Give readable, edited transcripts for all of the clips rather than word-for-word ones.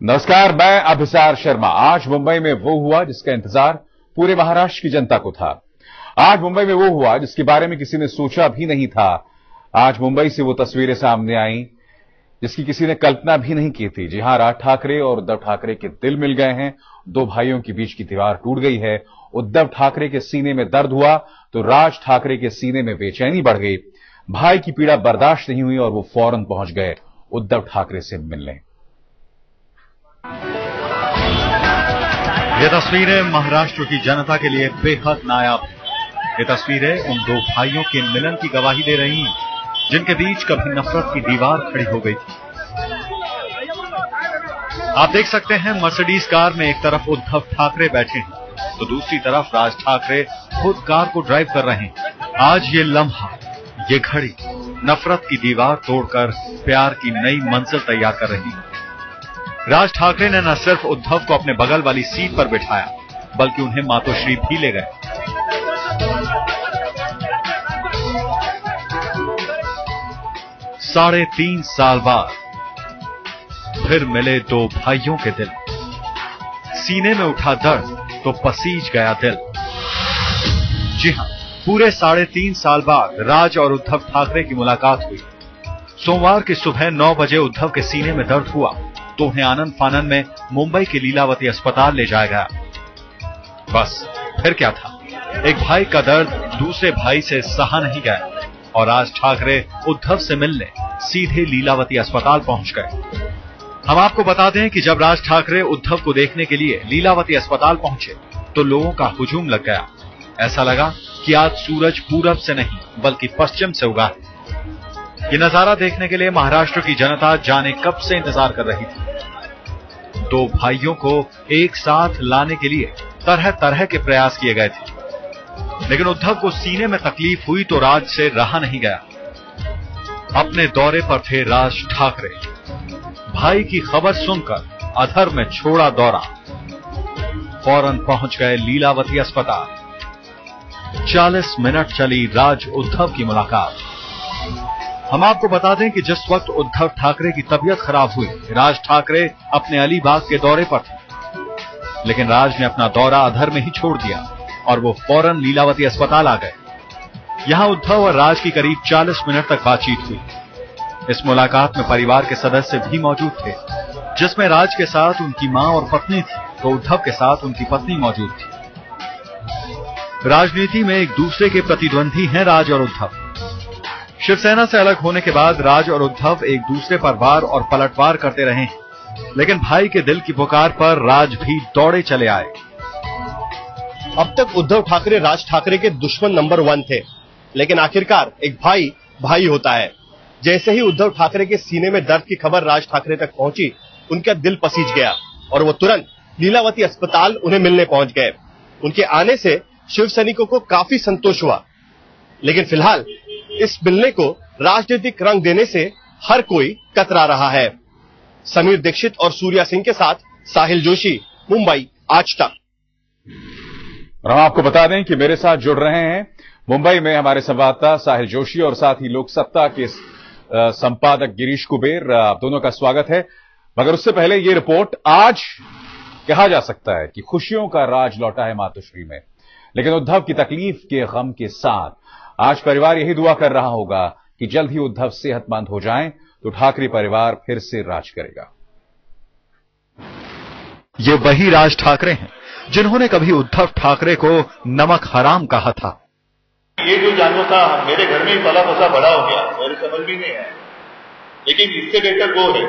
नमस्कार, मैं अभिसार शर्मा। आज मुंबई में वो हुआ जिसका इंतजार पूरे महाराष्ट्र की जनता को था। आज मुंबई में वो हुआ जिसके बारे में किसी ने सोचा भी नहीं था। आज मुंबई से वो तस्वीरें सामने आईं जिसकी किसी ने कल्पना भी नहीं की थी। जी हां, राज ठाकरे और उद्धव ठाकरे के दिल मिल गए हैं। दो भाइयों के बीच की दीवार टूट गई है। उद्धव ठाकरे के सीने में दर्द हुआ तो राज ठाकरे के सीने में बेचैनी बढ़ गई। भाई की पीड़ा बर्दाश्त नहीं हुई और वो फौरन पहुंच गए उद्धव ठाकरे से मिलने। ये तस्वीरें महाराष्ट्र की जनता के लिए बेहद नायाब है। ये तस्वीरें उन दो भाइयों के मिलन की गवाही दे रही हैं जिनके बीच कभी नफरत की दीवार खड़ी हो गई थी। आप देख सकते हैं मर्सिडीज कार में एक तरफ उद्धव ठाकरे बैठे हैं तो दूसरी तरफ राज ठाकरे खुद कार को ड्राइव कर रहे हैं। आज ये लम्हा, ये घड़ी नफरत की दीवार तोड़कर प्यार की नई मंजिल तैयार कर रही है। राज ठाकरे ने न सिर्फ उद्धव को अपने बगल वाली सीट पर बिठाया बल्कि उन्हें मातोश्री भी ले गए। साढ़े 3 साल बाद फिर मिले दो भाइयों के दिल। सीने में उठा दर्द तो पसीज गया दिल। जी हां, पूरे 3.5 साल बाद राज और उद्धव ठाकरे की मुलाकात हुई। सोमवार की सुबह 9 बजे उद्धव के सीने में दर्द हुआ तो उन्हें आनंद फानन में मुंबई के लीलावती अस्पताल ले जाया गया। बस फिर क्या था, एक भाई का दर्द दूसरे भाई से सहा नहीं गया और राज ठाकरे उद्धव से मिलने सीधे लीलावती अस्पताल पहुंच गए। हम आपको बता दें कि जब राज ठाकरे उद्धव को देखने के लिए लीलावती अस्पताल पहुंचे तो लोगों का हुजूम लग गया। ऐसा लगा कि आज सूरज पूरब से नहीं बल्कि पश्चिम से उगा है। ये नजारा देखने के लिए महाराष्ट्र की जनता जाने कब से इंतजार कर रही थी। दो भाइयों को एक साथ लाने के लिए तरह तरह के प्रयास किए गए थे, लेकिन उद्धव को सीने में तकलीफ हुई तो राज से रहा नहीं गया। अपने दौरे पर थे राज ठाकरे। भाई की खबर सुनकर अधर में छोड़ा दौरा, फौरन पहुंच गए लीलावती अस्पताल। 40 मिनट चली राज उद्धव की मुलाकात। हम आपको बता दें कि जिस वक्त उद्धव ठाकरे की तबीयत खराब हुई, राज ठाकरे अपने अलीबाग के दौरे पर थे, लेकिन राज ने अपना दौरा अधर में ही छोड़ दिया और वो फौरन लीलावती अस्पताल आ गए। यहां उद्धव और राज की करीब 40 मिनट तक बातचीत हुई। इस मुलाकात में परिवार के सदस्य भी मौजूद थे, जिसमें राज के साथ उनकी मां और पत्नी थी तो उद्धव के साथ उनकी पत्नी मौजूद थी। राजनीति में एक दूसरे के प्रतिद्वंदी हैं राज और उद्धव। शिवसेना से अलग होने के बाद राज और उद्धव एक दूसरे पर वार और पलटवार करते रहे हैं, लेकिन भाई के दिल की पुकार पर राज भी दौड़े चले आए। अब तक उद्धव ठाकरे राज ठाकरे के दुश्मन नंबर 1 थे, लेकिन आखिरकार एक भाई भाई होता है। जैसे ही उद्धव ठाकरे के सीने में दर्द की खबर राज ठाकरे तक पहुंची, उनका दिल पसीज गया और वो तुरंत लीलावती अस्पताल उन्हें मिलने पहुंच गए। उनके आने से शिव सैनिकों को काफी संतोष हुआ, लेकिन फिलहाल इस मिलने को राजनीतिक रंग देने से हर कोई कतरा रहा है। समीर दीक्षित और सूर्या सिंह के साथ साहिल जोशी, मुंबई आज तक। और हम आपको बता दें कि मेरे साथ जुड़ रहे हैं मुंबई में हमारे संवाददाता साहिल जोशी और साथ ही लोकसत्ता के संपादक गिरीश कुबेर। आप दोनों का स्वागत है। मगर उससे पहले ये रिपोर्ट, आज कहा जा सकता है कि खुशियों का राज लौटा है मातोश्री में, लेकिन उद्धव की तकलीफ के गम के साथ आज परिवार यही दुआ कर रहा होगा कि जल्द ही उद्धव सेहतमंद हो जाएं तो ठाकरे परिवार फिर से राज करेगा। ये वही राज ठाकरे हैं जिन्होंने कभी उद्धव ठाकरे को नमक हराम कहा था। ये जो जानवर था मेरे घर में ही पला बसा बड़ा हो गया, मेरे समझ भी नहीं है, लेकिन इससे बेहतर वो है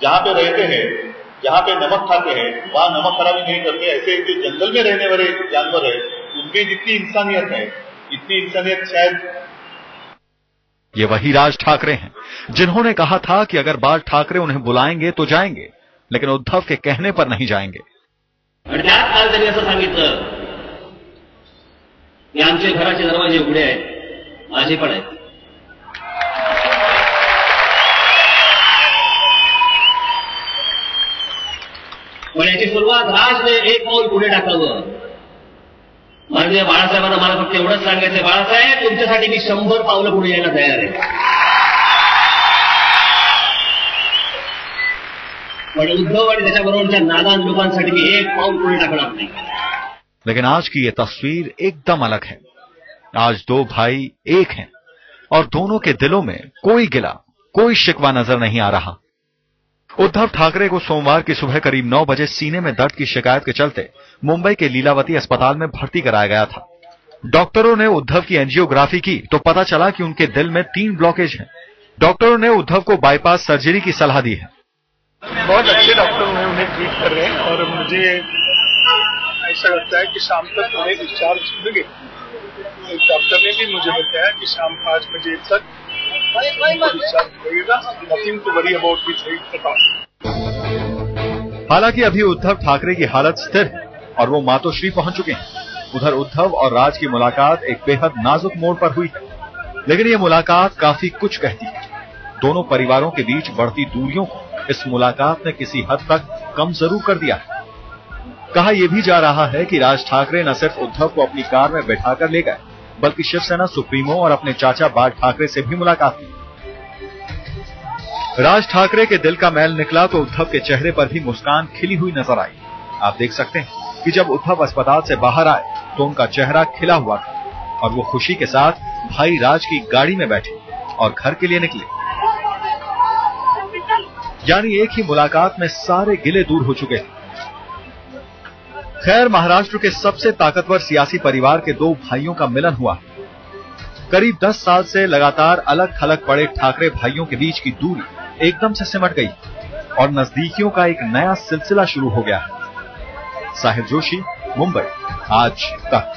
जहां पे रहते हैं, जहां पे नमक खाते हैं वहां नमक हरामी नहीं करते। ऐसे जो जंगल में रहने वाले जानवर है उनमें जितनी इंसानियत है इतनी इंसानियत शायद। ये वही राज ठाकरे हैं जिन्होंने कहा था कि अगर बाल ठाकरे उन्हें बुलाएंगे तो जाएंगे, लेकिन उद्धव के कहने पर नहीं जाएंगे। आणि त्याच काल त्यांनी असं सांगितलं की आमचे घराचे दरवाजे उघडे आहेत, माझे पण आहेत। पण याची सुरुवात राजने एक पाऊल पुढे टाकावं। माननीय बाळासाहेबांना मला फक्त एवढंच सांगायचंय, बाळासाहेब तुमच्यासाठी मी 100 पावलं पुढे यायला तयार आहे। पण उद्धव आणि त्याच्याबरोबरच्या नादान लोकांसाठी मी एक पाऊल पुढे टाकणार नाही. लेकिन आज की ये तस्वीर एकदम अलग है. आज दो भाई एक हैं और दोनों के दिलों में कोई गिला, कोई शिकवा नजर नहीं आ रहा. उद्धव ठाकरे को सोमवार की सुबह करीब 9 बजे सीने में दर्द की शिकायत के चलते मुंबई के लीलावती अस्पताल में भर्ती कराया गया था. डॉक्टरों ने उद्धव की एंजियोग्राफी की तो पता चला कि उनके दिल में 3 ब्लॉकेज हैं. डॉक्टरों ने उद्धव को बाईपास सर्जरी की सलाह दी है. बहुत अच्छे डॉक्टर उन्हें ट्रीट कर रहे हैं और मुझे ऐसा लगता है कि शाम तक उन्हें डिस्चार्ज मिलेंगे. एक डॉक्टर ने भी मुझे बताया कि शाम 5 बजे तक डिस्चार्ज मिलेगा. Nothing to worry about this at all. हालांकि अभी उद्धव ठाकरे की हालत स्थिर है और वो मातोश्री पहुंच चुके हैं. उधर उद्धव और राज की मुलाकात एक बेहद नाजुक मोड़ पर हुई है, लेकिन ये मुलाकात काफी कुछ कहती है. दोनों परिवारों के बीच बढ़ती दूरियों को इस मुलाकात ने किसी हद तक कम जरूर कर दिया. कहा यह भी जा रहा है कि राज ठाकरे न सिर्फ उद्धव को अपनी कार में बैठाकर ले गए, बल्कि शिवसेना सुप्रीमो और अपने चाचा बाल ठाकरे से भी मुलाकात की. राज ठाकरे के दिल का मैल निकला तो उद्धव के चेहरे पर भी मुस्कान खिली हुई नजर आई. आप देख सकते हैं कि जब उद्धव अस्पताल से बाहर आए तो उनका चेहरा खिला हुआ था और वो खुशी के साथ भाई राज की गाड़ी में बैठे और घर के लिए निकले. यानी एक ही मुलाकात में सारे गिले दूर हो चुके हैं. खैर, महाराष्ट्र के सबसे ताकतवर सियासी परिवार के 2 भाइयों का मिलन हुआ. करीब 10 साल से लगातार अलग थलग पड़े ठाकरे भाइयों के बीच की दूरी एकदम से सिमट गई और नजदीकियों का एक नया सिलसिला शुरू हो गया है. साहिल जोशी, मुंबई, आज तक.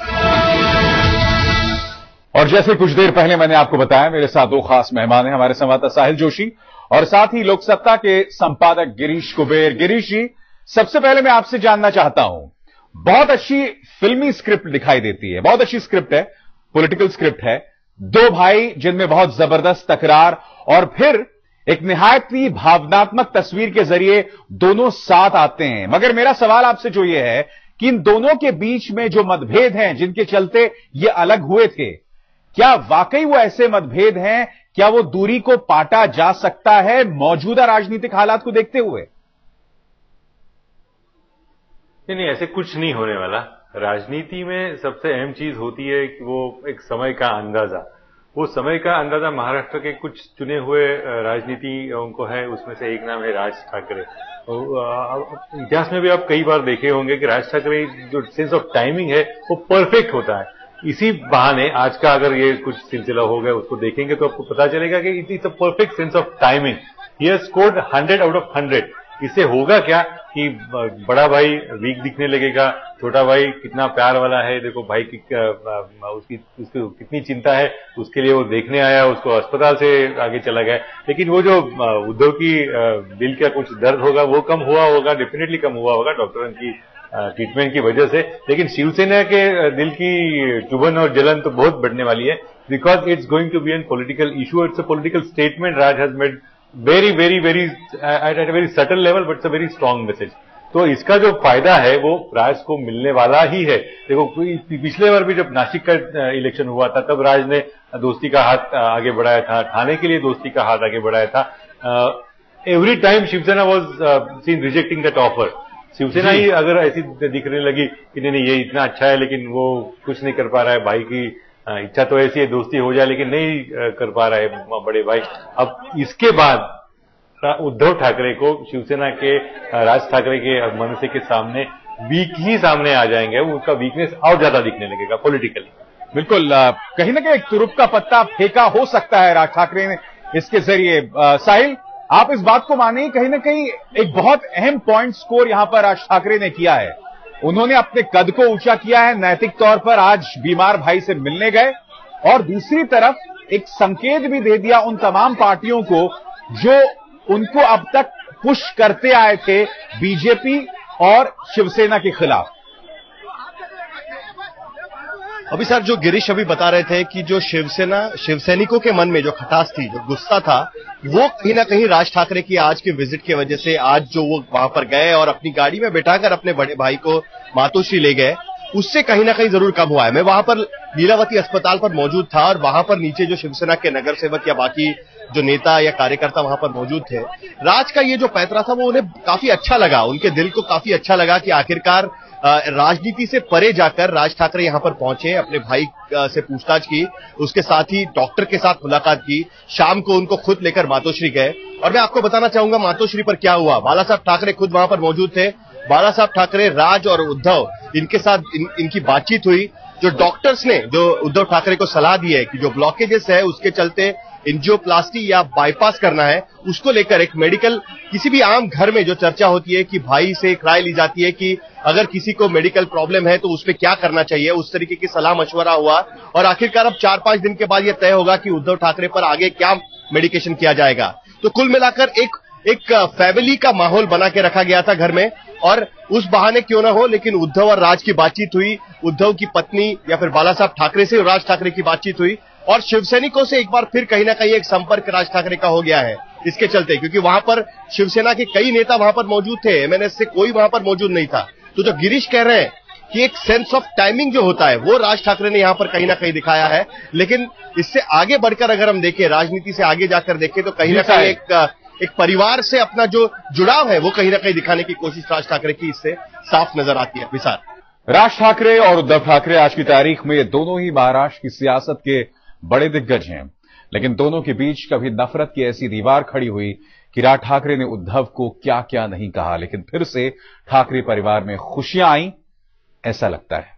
और जैसे कुछ देर पहले मैंने आपको बताया, मेरे साथ 2 खास मेहमान हैं, हमारे संवाददाता साहिल जोशी और साथ ही लोकसत्ता के संपादक गिरीश कुबेर. गिरीश जी, सबसे पहले मैं आपसे जानना चाहता हूं, बहुत अच्छी फिल्मी स्क्रिप्ट दिखाई देती है, बहुत अच्छी स्क्रिप्ट है, पॉलिटिकल स्क्रिप्ट है. 2 भाई जिनमें बहुत जबरदस्त तकरार और फिर एक निहायत ही भावनात्मक तस्वीर के जरिए दोनों साथ आते हैं. मगर मेरा सवाल आपसे जो ये है कि इन दोनों के बीच में जो मतभेद हैं जिनके चलते ये अलग हुए थे, क्या वाकई वो ऐसे मतभेद हैं? क्या वो दूरी को पाटा जा सकता है मौजूदा राजनीतिक हालात को देखते हुए? नहीं, ऐसे कुछ नहीं होने वाला. राजनीति में सबसे अहम चीज होती है कि वो एक समय का अंदाजा. वो समय का अंदाजा महाराष्ट्र के कुछ चुने हुए राजनीतिज्ञों को है. उसमें से एक नाम है राज ठाकरे. इतिहास में भी आप कई बार देखे होंगे कि राज ठाकरे जो सेंस ऑफ टाइमिंग है वो परफेक्ट होता है. इसी बहाने आज का अगर ये कुछ सिलसिला हो गया उसको देखेंगे तो आपको पता चलेगा कि it is a perfect sense of timing. He has scored 100 out of 100. इससे होगा क्या कि बड़ा भाई वीक दिखने लगेगा, छोटा भाई कितना प्यार वाला है, देखो भाई की उसकी कितनी चिंता है, उसके लिए वो देखने आया, उसको अस्पताल से आगे चला गया. लेकिन वो जो उद्धव की दिल का कुछ दर्द होगा वो कम हुआ होगा, डेफिनेटली कम हुआ होगा डॉक्टरों की ट्रीटमेंट की वजह से. लेकिन शिवसेना के दिल की चुभन और जलन तो बहुत बढ़ने वाली है, because it's going to be an political issue. It's a political statement Raj has made very at a very subtle level, but it's a very strong message. तो इसका जो फायदा है वो राज को मिलने वाला ही है. देखो, पिछले बार भी जब नासिक का इलेक्शन हुआ था तब राज ने दोस्ती का हाथ आगे बढ़ाया था, ठाणे के लिए दोस्ती का हाथ आगे बढ़ाया था. Every time Shiv Sena was seen rejecting that offer. Shiv Sena ही अगर ऐसी दिखने लगी कि नहीं ये इतना अच्छा है लेकिन वो कुछ नहीं कर पा रहा है, भाई की इच्छा तो ऐसी है दोस्ती हो जाए लेकिन नहीं कर पा रहा है बड़े भाई. अब इसके बाद उद्धव ठाकरे को शिवसेना के राज ठाकरे के मनसे के सामने वीक ही सामने आ जाएंगे. उनका वीकनेस और ज्यादा दिखने लगेगा पॉलिटिकली. बिल्कुल, कहीं ना कहीं एक तुरुप का पत्ता फेंका हो सकता है राज ठाकरे ने इसके जरिए. साहिल, आप इस बात को माने कहीं ना कहीं एक बहुत अहम पॉइंट स्कोर यहां पर राज ठाकरे ने किया है. उन्होंने अपने कद को ऊंचा किया है, नैतिक तौर पर आज बीमार भाई से मिलने गए और दूसरी तरफ एक संकेत भी दे दिया उन तमाम पार्टियों को जो उनको अब तक पुश करते आए थे बीजेपी और शिवसेना के खिलाफ. अभी सर, जो गिरीश अभी बता रहे थे कि जो शिवसैनिकों के मन में जो खटास थी, जो गुस्सा था, वो कहीं ना कहीं राज ठाकरे की आज के विजिट की वजह से, आज जो वो वहां पर गए और अपनी गाड़ी में बैठाकर अपने बड़े भाई को मातोश्री ले गए, उससे कहीं ना कहीं जरूर कम हुआ है. मैं वहां पर लीलावती अस्पताल पर मौजूद था और वहां पर नीचे जो शिवसेना के नगर सेवक या बाकी जो नेता या कार्यकर्ता वहां पर मौजूद थे, राज का ये जो पैतरा था वो उन्हें काफी अच्छा लगा, उनके दिल को काफी अच्छा लगा कि आखिरकार राजनीति से परे जाकर राज ठाकरे यहां पर पहुंचे, अपने भाई से पूछताछ की, उसके साथ ही डॉक्टर के साथ मुलाकात की, शाम को उनको खुद लेकर मातोश्री गए। और मैं आपको बताना चाहूंगा मातोश्री पर क्या हुआ। बाला साहब ठाकरे खुद वहां पर मौजूद थे। बाला साहब ठाकरे, राज और उद्धव, इनके साथ इनकी बातचीत हुई। जो डॉक्टर्स ने जो उद्धव ठाकरे को सलाह दी है कि जो ब्लॉकेजेस है उसके चलते एंजियोप्लास्टी या बाईपास करना है, उसको लेकर एक मेडिकल, किसी भी आम घर में जो चर्चा होती है कि भाई से एक राय ली जाती है कि अगर किसी को मेडिकल प्रॉब्लम है तो उस पर क्या करना चाहिए, उस तरीके की सलाह मशवरा हुआ। और आखिरकार अब 4-5 दिन के बाद यह तय होगा कि उद्धव ठाकरे पर आगे क्या मेडिकेशन किया जाएगा। तो कुल मिलाकर एक फैमिली का माहौल बना के रखा गया था घर में, और उस बहाने क्यों ना हो लेकिन उद्धव और राज की बातचीत हुई, उद्धव की पत्नी या फिर बाला साहब ठाकरे से राज ठाकरे की बातचीत हुई, और शिवसैनिकों से एक बार फिर कहीं ना कहीं एक संपर्क राज ठाकरे का हो गया है इसके चलते, क्योंकि वहां पर शिवसेना के कई नेता वहां पर मौजूद थे, एमएनएस से कोई वहां पर मौजूद नहीं था। तो जो गिरीश कह रहे हैं कि एक सेंस ऑफ टाइमिंग जो होता है वो राज ठाकरे ने यहां पर कहीं ना कहीं दिखाया है। लेकिन इससे आगे बढ़कर अगर हम देखें, राजनीति से आगे जाकर देखें, तो कहीं ना कहीं एक परिवार से अपना जो जुड़ाव है वो कहीं ना कहीं दिखाने की कोशिश राज ठाकरे की इससे साफ नजर आती है। विशाल, राज ठाकरे और उद्धव ठाकरे आज की तारीख में दोनों ही महाराष्ट्र की सियासत के बड़े दिग्गज हैं, लेकिन दोनों के बीच कभी नफरत की ऐसी दीवार खड़ी हुई कि राज ठाकरे ने उद्धव को क्या क्या नहीं कहा, लेकिन फिर से ठाकरे परिवार में खुशियां आईं, ऐसा लगता है।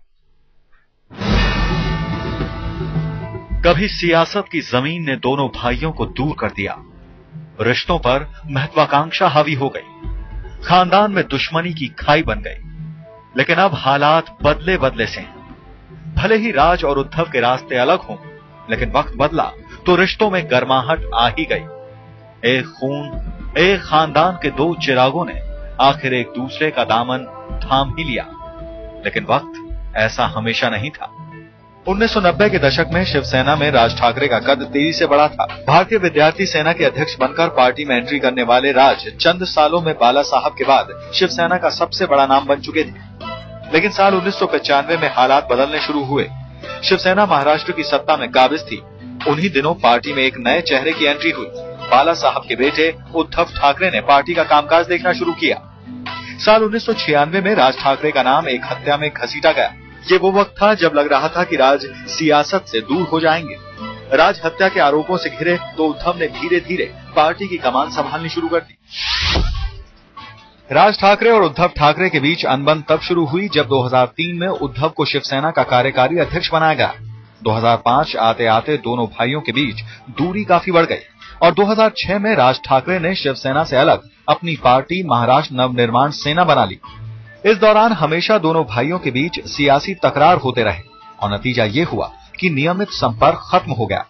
कभी सियासत की जमीन ने दोनों भाइयों को दूर कर दिया, रिश्तों पर महत्वाकांक्षा हावी हो गई, खानदान में दुश्मनी की खाई बन गई। लेकिन अब हालात बदले बदले से हैं। भले ही राज और उद्धव के रास्ते अलग हों, लेकिन वक्त बदला तो रिश्तों में गर्माहट आ ही गई। एक खून, एक खानदान के दो चिरागों ने आखिर एक दूसरे का दामन थाम ही लिया। लेकिन वक्त ऐसा हमेशा नहीं था। 1990 के दशक में शिवसेना में राज ठाकरे का कद तेजी से बढ़ा था। भारतीय विद्यार्थी सेना के अध्यक्ष बनकर पार्टी में एंट्री करने वाले राज चंद सालों में बाला साहब के बाद शिवसेना का सबसे बड़ा नाम बन चुके थे। लेकिन साल 1995 में हालात बदलने शुरू हुए। शिवसेना महाराष्ट्र की सत्ता में काबिज थी। उन्हीं दिनों पार्टी में एक नए चेहरे की एंट्री हुई। बाला साहब के बेटे उद्धव ठाकरे ने पार्टी का कामकाज देखना शुरू किया। साल 1996 में राज ठाकरे का नाम एक हत्या में घसीटा गया। ये वो वक्त था जब लग रहा था कि राज सियासत से दूर हो जाएंगे। राज हत्या के आरोपों से घिरे तो उद्धव ने धीरे धीरे पार्टी की कमान संभालनी शुरू कर दी। राज ठाकरे और उद्धव ठाकरे के बीच अनबन तब शुरू हुई जब 2003 में उद्धव को शिवसेना का कार्यकारी अध्यक्ष बनाया गया। 2005 आते आते दोनों भाइयों के बीच दूरी काफी बढ़ गई और 2006 में राज ठाकरे ने शिवसेना से अलग अपनी पार्टी महाराष्ट्र नवनिर्माण सेना बना ली। इस दौरान हमेशा दोनों भाइयों के बीच सियासी तकरार होते रहे और नतीजा ये हुआ कि नियमित संपर्क खत्म हो गया।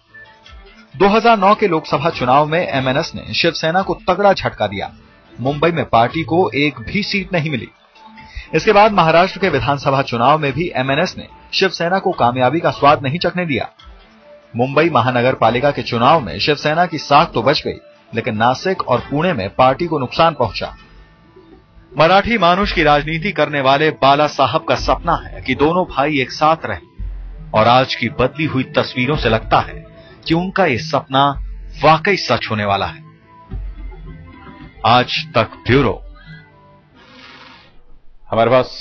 2009 के लोकसभा चुनाव में एमएनएस ने शिवसेना को तगड़ा झटका दिया। मुंबई में पार्टी को एक भी सीट नहीं मिली। इसके बाद महाराष्ट्र के विधानसभा चुनाव में भी एमएनएस ने शिवसेना को कामयाबी का स्वाद नहीं चखने दिया। मुंबई महानगर पालिका के चुनाव में शिवसेना की साख तो बच गई, लेकिन नासिक और पुणे में पार्टी को नुकसान पहुंचा। मराठी मानुष की राजनीति करने वाले बाला साहब का सपना है कि दोनों भाई एक साथ रहें और आज की बदली हुई तस्वीरों से लगता है कि उनका ये सपना वाकई सच होने वाला है। आज तक ब्यूरो। हमारे पास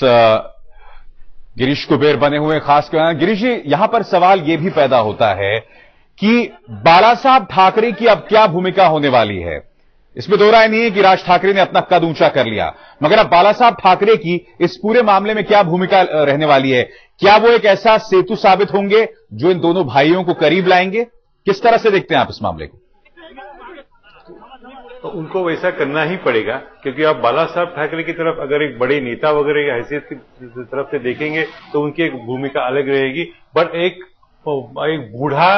गिरीश कुबेर बने हुए खास गिरीश जी, यहां पर सवाल यह भी पैदा होता है कि बाला साहब ठाकरे की अब क्या भूमिका होने वाली है। इसमें दो राय नहीं है कि राज ठाकरे ने अपना कद ऊंचा कर लिया, मगर अब बाला साहब ठाकरे की इस पूरे मामले में क्या भूमिका रहने वाली है? क्या वो एक ऐसा सेतु साबित होंगे जो इन दोनों भाइयों को करीब लाएंगे? किस तरह से देखते हैं आप इस मामले को? तो उनको वैसा करना ही पड़ेगा, क्योंकि आप बाला साहब ठाकरे की तरफ अगर एक बड़े नेता वगैरह की हैसियत की तरफ से देखेंगे तो उनकी एक भूमिका अलग रहेगी। बट एक बूढ़ा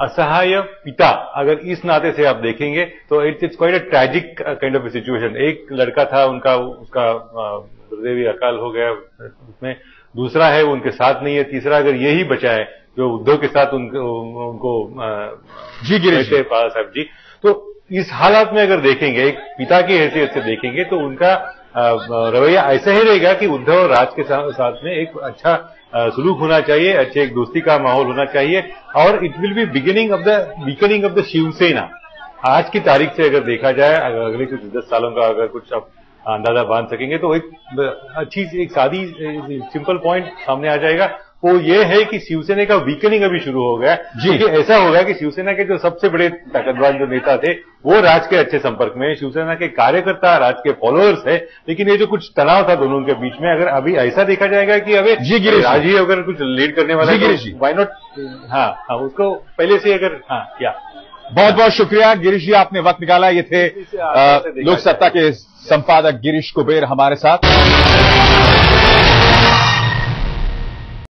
असहाय पिता अगर इस नाते से आप देखेंगे तो it's quite a tragic kind of situation. एक लड़का था उनका, उसका हृदय अकाल हो गया उसमें, दूसरा है वो उनके साथ नहीं है, तीसरा अगर यही बचा है जो उद्धव के साथ उनको जी गिरीश बाला साहब जी। तो इस हालात में अगर देखेंगे, एक पिता की हैसियत से देखेंगे तो उनका रवैया ऐसा ही रहेगा कि उद्धव और राज के साथ में एक अच्छा सुलूक होना चाहिए, अच्छे एक दोस्ती का माहौल होना चाहिए और it will be beginning of the weakening of the Shiv Sena. आज की तारीख से अगर देखा जाए, अगले कुछ 10 सालों का अगर कुछ आप अंदाजा बांध सकेंगे तो एक अच्छी एक सादी सिंपल पॉइंट सामने आ जाएगा। वो ये है कि शिवसेना का वीकनिंग अभी शुरू हो गया। क्योंकि ऐसा हो गया कि शिवसेना के जो सबसे बड़े ताकतवर जो नेता थे वो राज के अच्छे संपर्क में, शिवसेना के कार्यकर्ता राज के फॉलोअर्स है, लेकिन ये जो कुछ तनाव था दोनों के बीच में, अगर अभी ऐसा देखा जाएगा कि अभी राज ही अगर कुछ लीड करने वाला है, व्हाई नॉट, हाँ उसको पहले से अगर क्या। बहुत बहुत शुक्रिया गिरीश जी, आपने वक्त निकाला। ये थे लोक सत्ता के संपादक गिरीश कुबेर हमारे साथ।